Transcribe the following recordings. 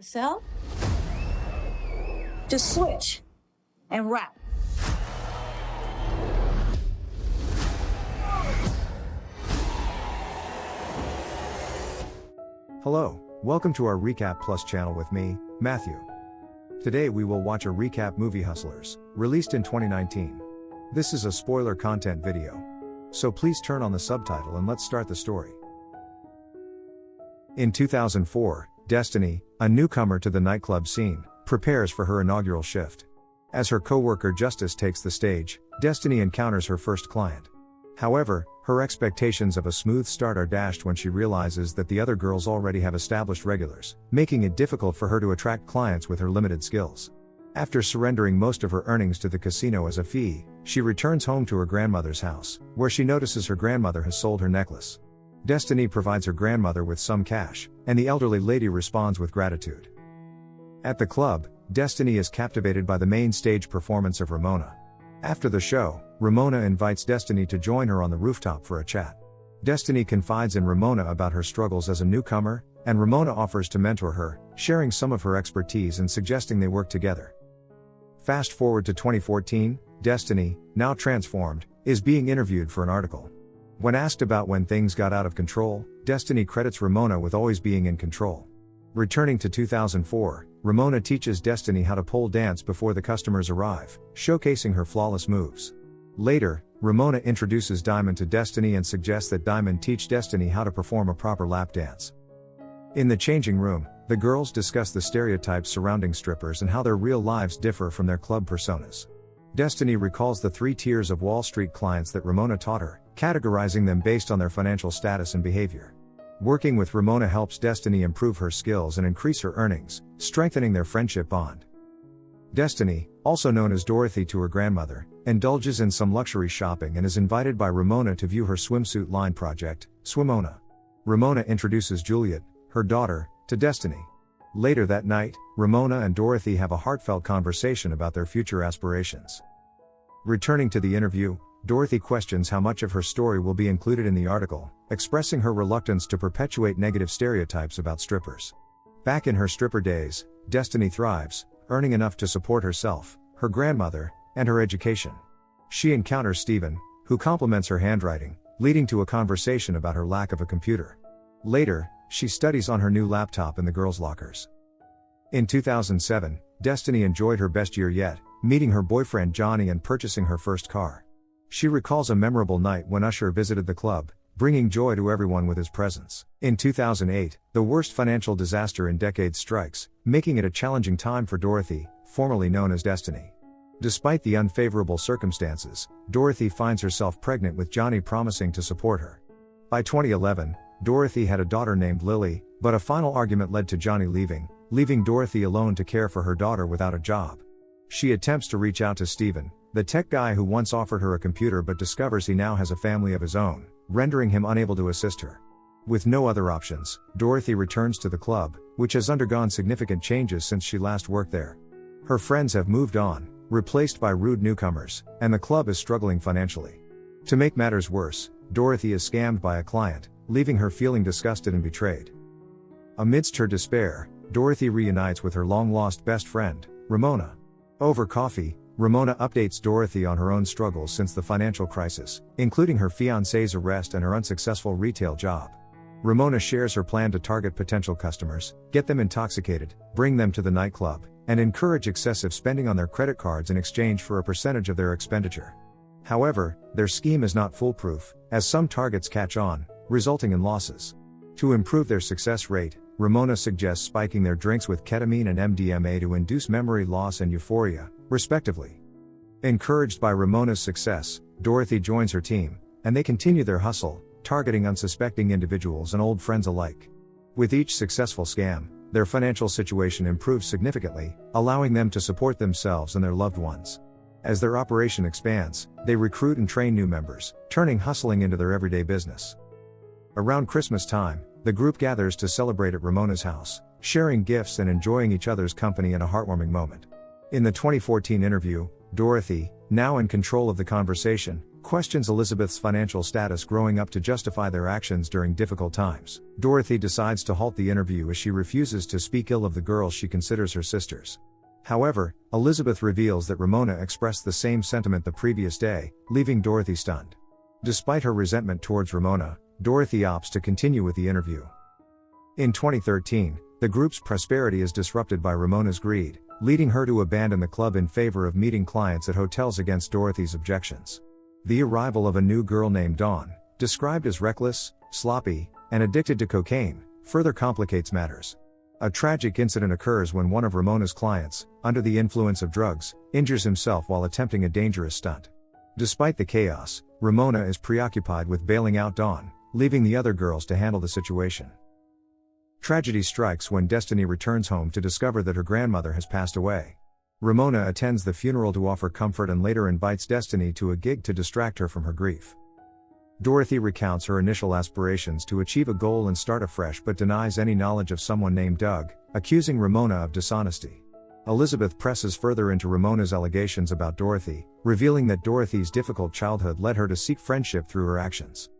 Cell, just switch and wrap. Hello, welcome to our RecapPlus channel with me, Matthew. Today we will watch a recap movie Hustlers, released in 2019. This is a spoiler content video. So please turn on the subtitle and let's start the story. In 2004, Destiny, a newcomer to the nightclub scene, prepares for her inaugural shift. As her co-worker Justice takes the stage, Destiny encounters her first client. However, her expectations of a smooth start are dashed when she realizes that the other girls already have established regulars, making it difficult for her to attract clients with her limited skills. After surrendering most of her earnings to the casino as a fee, she returns home to her grandmother's house, where she notices her grandmother has sold her necklace. Destiny provides her grandmother with some cash, and the elderly lady responds with gratitude. At the club, Destiny is captivated by the main stage performance of Ramona. After the show, Ramona invites Destiny to join her on the rooftop for a chat. Destiny confides in Ramona about her struggles as a newcomer, and Ramona offers to mentor her, sharing some of her expertise and suggesting they work together. Fast forward to 2014, Destiny, now transformed, is being interviewed for an article. When asked about when things got out of control, Destiny credits Ramona with always being in control. Returning to 2004, Ramona teaches Destiny how to pole dance before the customers arrive, showcasing her flawless moves. Later, Ramona introduces Diamond to Destiny and suggests that Diamond teach Destiny how to perform a proper lap dance. In the changing room, the girls discuss the stereotypes surrounding strippers and how their real lives differ from their club personas. Destiny recalls the 3 tiers of Wall Street clients that Ramona taught her, categorizing them based on their financial status and behavior. Working with Ramona helps Destiny improve her skills and increase her earnings, strengthening their friendship bond. Destiny, also known as Dorothy to her grandmother, indulges in some luxury shopping and is invited by Ramona to view her swimsuit line project, Swimona. Ramona introduces Juliet, her daughter, to Destiny. Later that night, Ramona and Dorothy have a heartfelt conversation about their future aspirations. Returning to the interview, Dorothy questions how much of her story will be included in the article, expressing her reluctance to perpetuate negative stereotypes about strippers. Back in her stripper days, Destiny thrives, earning enough to support herself, her grandmother, and her education. She encounters Steven, who compliments her handwriting, leading to a conversation about her lack of a computer. Later, she studies on her new laptop in the girls' lockers. In 2007, Destiny enjoyed her best year yet, meeting her boyfriend Johnny and purchasing her first car. She recalls a memorable night when Usher visited the club, bringing joy to everyone with his presence. In 2008, the worst financial disaster in decades strikes, making it a challenging time for Dorothy, formerly known as Destiny. Despite the unfavorable circumstances, Dorothy finds herself pregnant with Johnny promising to support her. By 2011, Dorothy had a daughter named Lily, but a final argument led to Johnny leaving Dorothy alone to care for her daughter without a job. She attempts to reach out to Steven, the tech guy who once offered her a computer but discovers he now has a family of his own, rendering him unable to assist her. With no other options, Dorothy returns to the club, which has undergone significant changes since she last worked there. Her friends have moved on, replaced by rude newcomers, and the club is struggling financially. To make matters worse, Dorothy is scammed by a client, leaving her feeling disgusted and betrayed. Amidst her despair, Dorothy reunites with her long-lost best friend, Ramona. Over coffee, Ramona updates Dorothy on her own struggles since the financial crisis, including her fiancé's arrest and her unsuccessful retail job. Ramona shares her plan to target potential customers, get them intoxicated, bring them to the nightclub, and encourage excessive spending on their credit cards in exchange for a percentage of their expenditure. However, their scheme is not foolproof, as some targets catch on, resulting in losses. To improve their success rate, Ramona suggests spiking their drinks with ketamine and MDMA to induce memory loss and euphoria, respectively. Encouraged by Ramona's success, Dorothy joins her team, and they continue their hustle, targeting unsuspecting individuals and old friends alike. With each successful scam, their financial situation improves significantly, allowing them to support themselves and their loved ones. As their operation expands, they recruit and train new members, turning hustling into their everyday business. Around Christmas time, the group gathers to celebrate at Ramona's house, sharing gifts and enjoying each other's company in a heartwarming moment. In the 2014 interview, Dorothy, now in control of the conversation, questions Elizabeth's financial status growing up to justify their actions during difficult times. Dorothy decides to halt the interview as she refuses to speak ill of the girls she considers her sisters. However, Elizabeth reveals that Ramona expressed the same sentiment the previous day, leaving Dorothy stunned. Despite her resentment towards Ramona, Dorothy opts to continue with the interview. In 2013, the group's prosperity is disrupted by Ramona's greed, leading her to abandon the club in favor of meeting clients at hotels against Dorothy's objections. The arrival of a new girl named Dawn, described as reckless, sloppy, and addicted to cocaine, further complicates matters. A tragic incident occurs when one of Ramona's clients, under the influence of drugs, injures himself while attempting a dangerous stunt. Despite the chaos, Ramona is preoccupied with bailing out Dawn, leaving the other girls to handle the situation. Tragedy strikes when Destiny returns home to discover that her grandmother has passed away. Ramona attends the funeral to offer comfort and later invites Destiny to a gig to distract her from her grief. Dorothy recounts her initial aspirations to achieve a goal and start afresh but denies any knowledge of someone named Doug, accusing Ramona of dishonesty. Elizabeth presses further into Ramona's allegations about Dorothy, revealing that Dorothy's difficult childhood led her to seek friendship through her actions.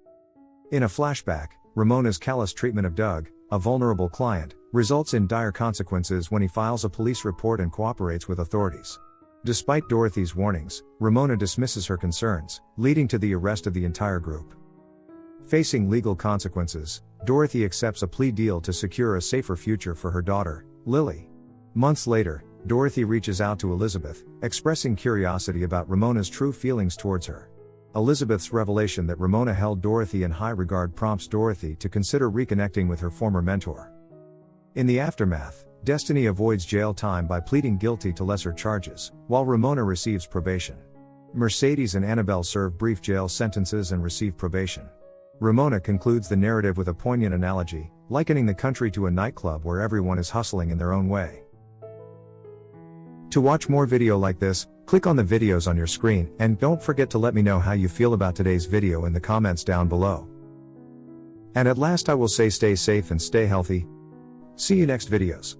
In a flashback, Ramona's callous treatment of Doug, a vulnerable client, results in dire consequences when he files a police report and cooperates with authorities. Despite Dorothy's warnings, Ramona dismisses her concerns, leading to the arrest of the entire group. Facing legal consequences, Dorothy accepts a plea deal to secure a safer future for her daughter, Lily. Months later, Dorothy reaches out to Elizabeth, expressing curiosity about Ramona's true feelings towards her. Elizabeth's revelation that Ramona held Dorothy in high regard prompts Dorothy to consider reconnecting with her former mentor. In the aftermath, Destiny avoids jail time by pleading guilty to lesser charges, while Ramona receives probation. Mercedes and Annabelle serve brief jail sentences and receive probation. Ramona concludes the narrative with a poignant analogy, likening the country to a nightclub where everyone is hustling in their own way. To watch more video like this, click on the videos on your screen, and don't forget to let me know how you feel about today's video in the comments down below. And at last I will say stay safe and stay healthy. See you next videos.